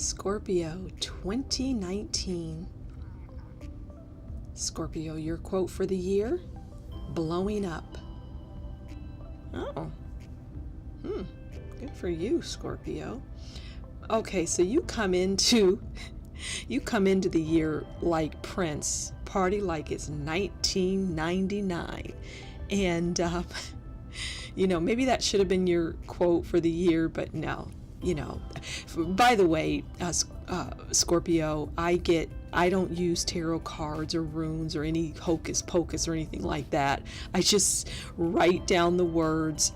Scorpio 2019. Scorpio, your quote for the year? Blowing up. Oh. Good for you, Scorpio. Okay, so you come into the year like Prince, party like it's 1999. And maybe that should have been your quote for the year, but no. By the way, Scorpio, I don't use tarot cards or runes or any hocus pocus or anything like that. I just write down the words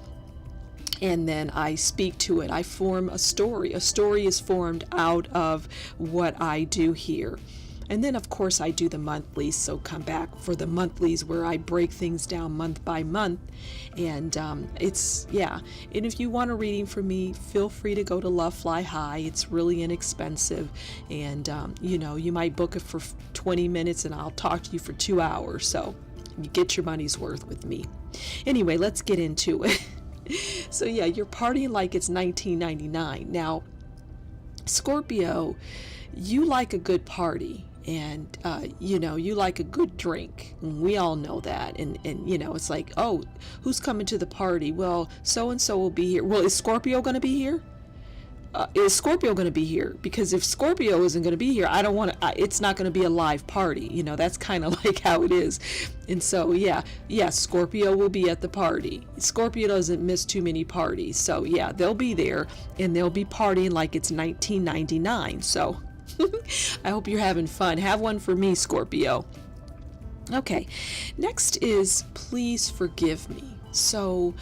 and then I speak to it. I form a story. A story is formed out of what I do here. And then, of course, I do the monthlies, so come back for the monthlies where I break things down month by month. And And if you want a reading from me, feel free to go to Love Fly High. It's really inexpensive. And, you might book it for 20 minutes and I'll talk to you for 2 hours. So you get your money's worth with me. Anyway, let's get into it. So, you're partying like it's 1999. Now, Scorpio, you like a good party. And, you like a good drink. We all know that. And it's like, oh, who's coming to the party? Well, so-and-so will be here. Well, is Scorpio going to be here? Is Scorpio going to be here? Because if Scorpio isn't going to be here, I don't want to, it's not going to be a live party. That's kind of like how it is. And so, Scorpio will be at the party. Scorpio doesn't miss too many parties. So, they'll be there and they'll be partying like it's 1999. So, I hope you're having fun. Have one for me, Scorpio. Okay, next is please forgive me. So,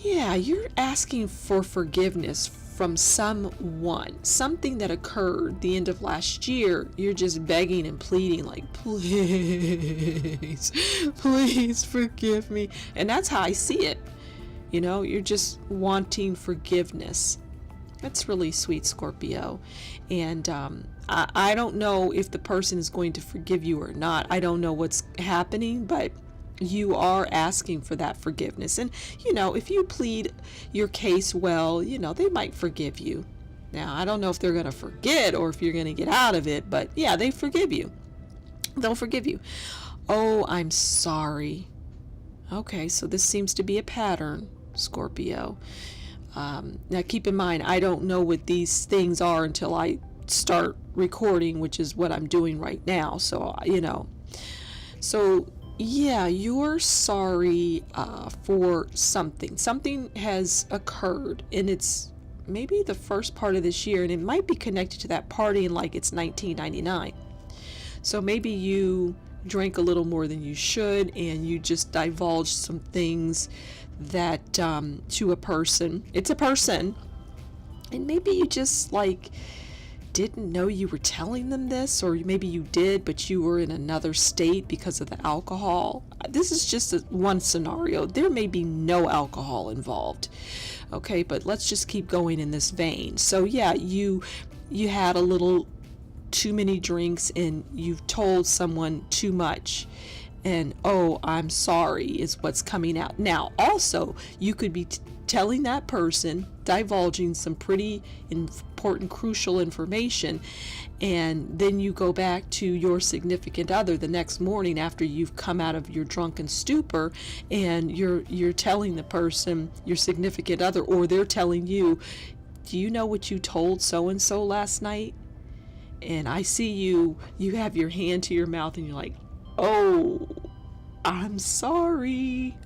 you're asking for forgiveness from someone, something that occurred the end of last year. You're just begging and pleading like, please forgive me. And that's how I see it. You're just wanting forgiveness. That's really sweet, Scorpio. And I don't know if the person is going to forgive you or not. I don't know what's happening, but you are asking for that forgiveness. And, if you plead your case well, they might forgive you. Now, I don't know if they're going to forget or if you're going to get out of it, but they forgive you. They'll forgive you. Oh, I'm sorry. Okay, so this seems to be a pattern, Scorpio. Now keep in mind, I don't know what these things are until I start recording, which is what I'm doing right now. So, you're sorry for something. Something has occurred and it's maybe the first part of this year and it might be connected to that partying like it's 1999. So maybe you drank a little more than you should and you just divulged some things that to a person. It's a person, and maybe you just didn't know you were telling them this, or maybe you did but you were in another state because of the alcohol. This is just one scenario. There may be no alcohol involved, okay, but let's just keep going in this vein. So you had a little too many drinks and you've told someone too much. And, oh, I'm sorry is what's coming out. Now, also, you could be telling that person, divulging some pretty important, crucial information, and then you go back to your significant other the next morning after you've come out of your drunken stupor, and you're telling the person, your significant other, or they're telling you, do you know what you told so-and-so last night? And I see you have your hand to your mouth, and you're like, oh, I'm sorry.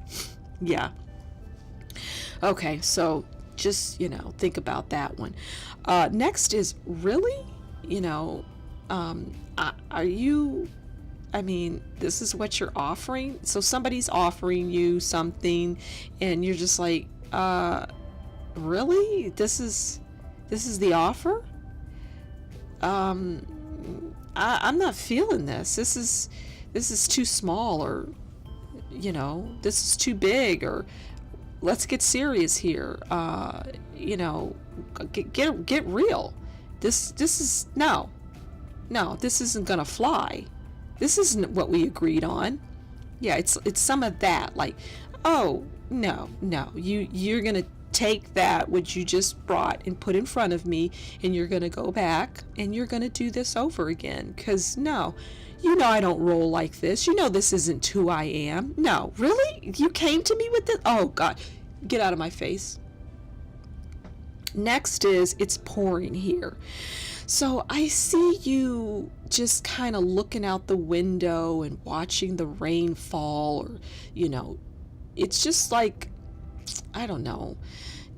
Okay, so just, think about that one. Next is really, are you, this is what you're offering. So somebody's offering you something and you're just like, really? This is the offer? I'm not feeling this. This is too small, or this is too big, or let's get serious here. Get real. This is no, this isn't gonna fly. This isn't what we agreed on. It's some of that, like, oh, no, you're gonna take that which you just brought and put in front of me, and you're going to go back and you're going to do this over again. Because no, I don't roll like this. This isn't who I am. No, really? You came to me with this? Oh, God. Get out of my face. Next is, it's pouring here. So I see you just kind of looking out the window and watching the rain fall, or, it's just like, I don't know.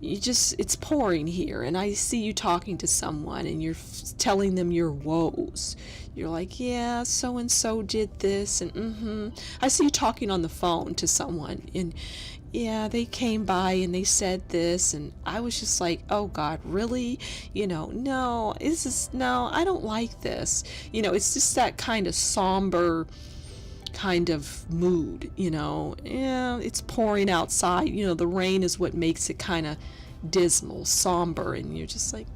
It's pouring here, and I see you talking to someone and you're telling them your woes. You're like, yeah, so and so did this, and I see you talking on the phone to someone, and yeah, they came by and they said this, and I was just like, oh God, really? No, I don't like this. It's just that kind of somber kind of mood, yeah, it's pouring outside, the rain is what makes it kind of dismal, somber, and you're just like,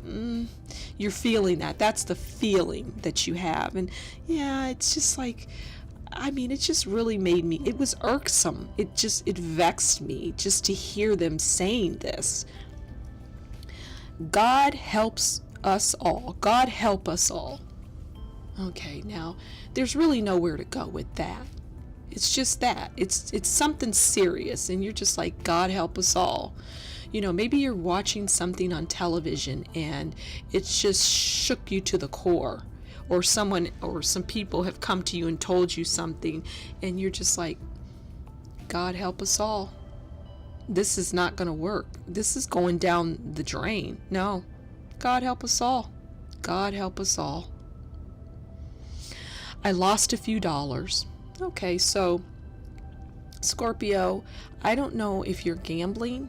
you're feeling that's the feeling that you have. And yeah, it's just like, it just really made me, it was irksome, it vexed me just to hear them saying this. God helps us all. God help us all. Okay, now there's really nowhere to go with that. It's just that. It's something serious, and you're just like, God help us all. Maybe you're watching something on television and it's just shook you to the core, or someone or some people have come to you and told you something, and you're just like, God help us all. This is not going to work. This is going down the drain. No. God help us all. God help us all. I lost a few dollars. Okay, so Scorpio, I don't know if you're gambling,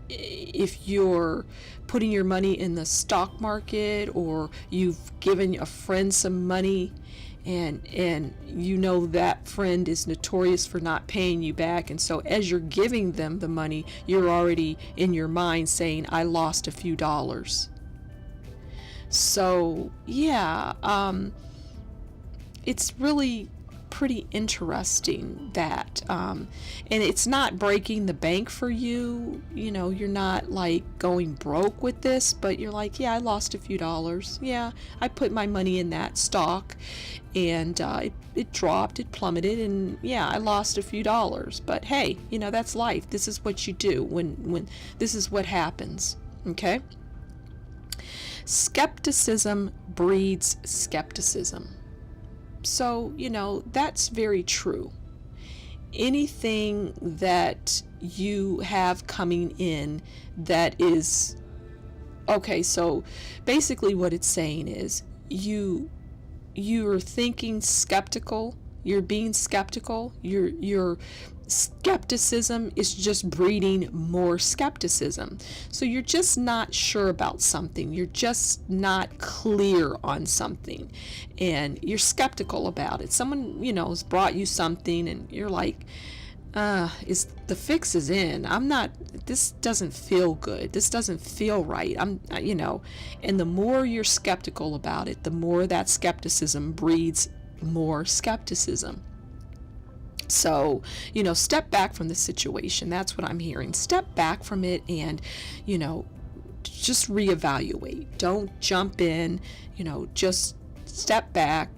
if you're putting your money in the stock market, or you've given a friend some money and that friend is notorious for not paying you back, and so as you're giving them the money, you're already in your mind saying, I lost a few dollars. So yeah, it's really pretty interesting that, and it's not breaking the bank for you. You're not like going broke with this, but you're like, yeah, I lost a few dollars. Yeah, I put my money in that stock, and it dropped, it plummeted, and yeah, I lost a few dollars. But hey, that's life. This is what you do when this is what happens. Okay. Skepticism breeds skepticism. So, that's very true. Anything that you have coming in that is, okay, so basically what it's saying is you're thinking skeptical, you're being skeptical, your skepticism is just breeding more skepticism. So you're just not sure about something, you're just not clear on something, and you're skeptical about it. Someone, has brought you something and you're like, is the fix is in. This doesn't feel good. This doesn't feel right. And the more you're skeptical about it, the more that skepticism breeds more skepticism. So, step back from the situation. That's what I'm hearing. Step back from it and, just reevaluate. Don't jump in, just step back,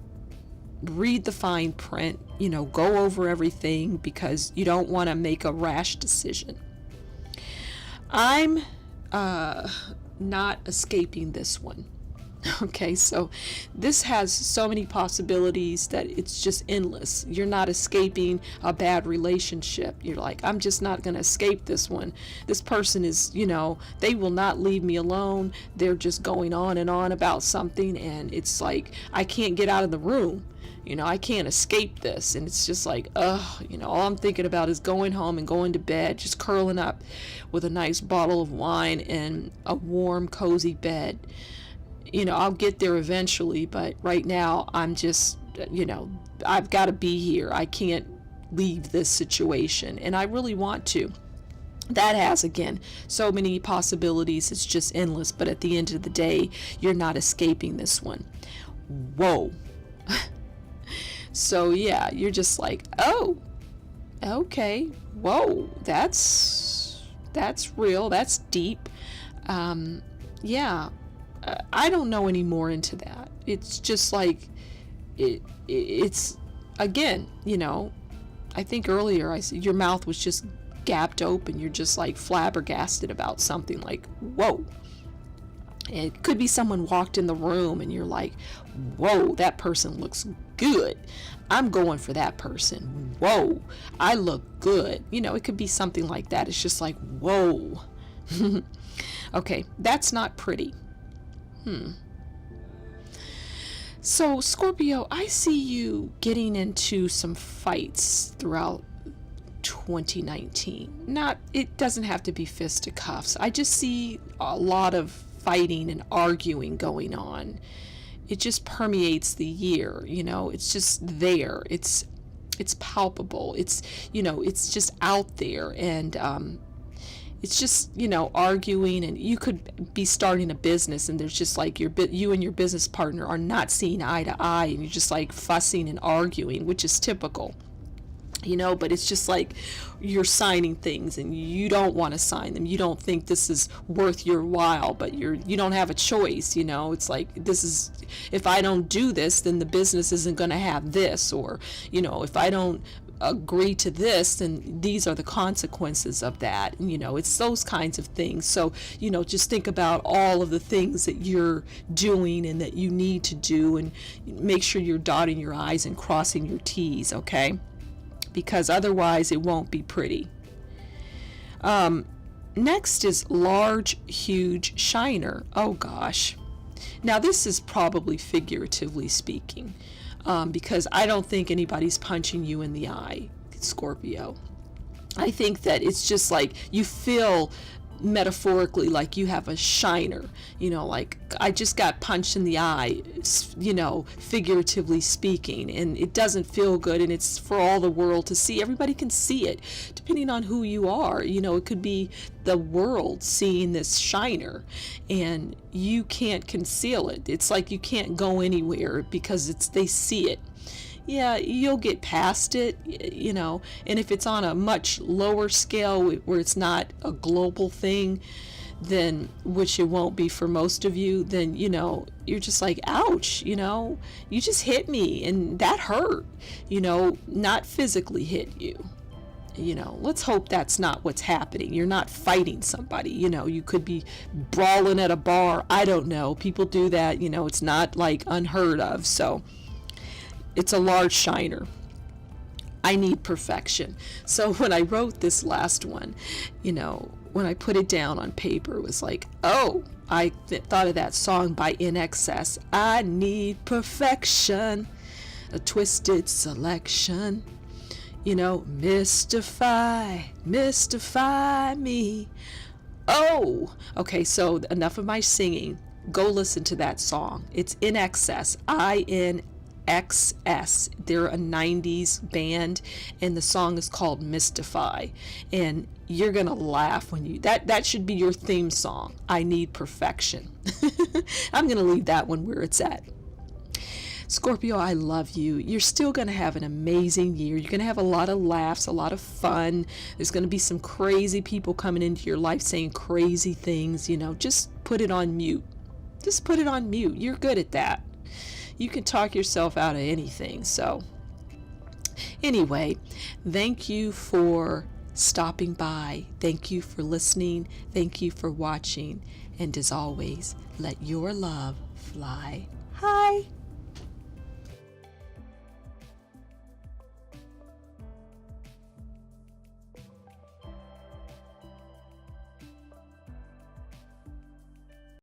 read the fine print, go over everything, because you don't want to make a rash decision. I'm not escaping this one. Okay, so this has so many possibilities that it's just endless. You're not escaping a bad relationship. You're like, I'm just not going to escape this one. This person is, they will not leave me alone. They're just going on and on about something, and it's like, I can't get out of the room. I can't escape this. And it's just like, all I'm thinking about is going home and going to bed, just curling up with a nice bottle of wine and a warm, cozy bed. I'll get there eventually, but right now I'm just, I've got to be here. I can't leave this situation, and I really want to. That has, again, so many possibilities. It's just endless, but at the end of the day, you're not escaping this one. Whoa. So yeah, you're just like, oh, okay, whoa, that's that's real. That's deep. Yeah. I don't know any more into that. It's just like, it's, again, I think earlier I said your mouth was just gapped open. You're just like flabbergasted about something, like, whoa. It could be someone walked in the room and you're like, whoa, that person looks good. I'm going for that person. Whoa, I look good. It could be something like that. It's just like, whoa. Okay, that's not pretty. So, Scorpio, I see you getting into some fights throughout 2019. It doesn't have to be fisticuffs. I just see a lot of fighting and arguing going on. It just permeates the year, it's just there. It's palpable. It's just out there, and it's just arguing, and you could be starting a business and there's just like you and your business partner are not seeing eye to eye, and you're just like fussing and arguing, which is typical. But it's just like you're signing things and you don't want to sign them. You don't think this is worth your while, but you don't have a choice. It's like, if I don't do this, then the business isn't going to have this, or if I don't agree to this, then these are the consequences of that. It's those kinds of things. So just think about all of the things that you're doing and that you need to do, and make sure you're dotting your I's and crossing your T's, okay? Because otherwise it won't be pretty. Next is large, huge shiner. Oh gosh. Now this is probably figuratively speaking, because I don't think anybody's punching you in the eye, Scorpio. I think that it's just like you feel metaphorically like you have a shiner, like I just got punched in the eye, figuratively speaking, and it doesn't feel good, and it's for all the world to see. Everybody can see it, depending on who you are. It could be the world seeing this shiner, and you can't conceal it. It's like you can't go anywhere because they see it. Yeah, you'll get past it, and if it's on a much lower scale where it's not a global thing, then, which it won't be for most of you, then, you're just like, ouch, you just hit me and that hurt, not physically hit you. Let's hope that's not what's happening. You're not fighting somebody, you could be brawling at a bar. I don't know. People do that, it's not like unheard of. So it's a large shiner. I need perfection. So when I wrote this last one, when I put it down on paper, it was like, oh, I thought of that song by In Excess. I need perfection, a twisted selection. Mystify me. Oh, okay, so enough of my singing. Go listen to that song. It's In Excess, INXS. They're a 90s band, and the song is called Mystify. And you're gonna laugh when that should be your theme song. I need perfection. I'm gonna leave that one where it's at. Scorpio, I love you. You're still going to have an amazing year. You're going to have a lot of laughs, a lot of fun. There's going to be some crazy people coming into your life saying crazy things. Just put it on mute. Just put it on mute. You're good at that. You can talk yourself out of anything. So anyway, thank you for stopping by. Thank you for listening. Thank you for watching. And as always, let your love fly high.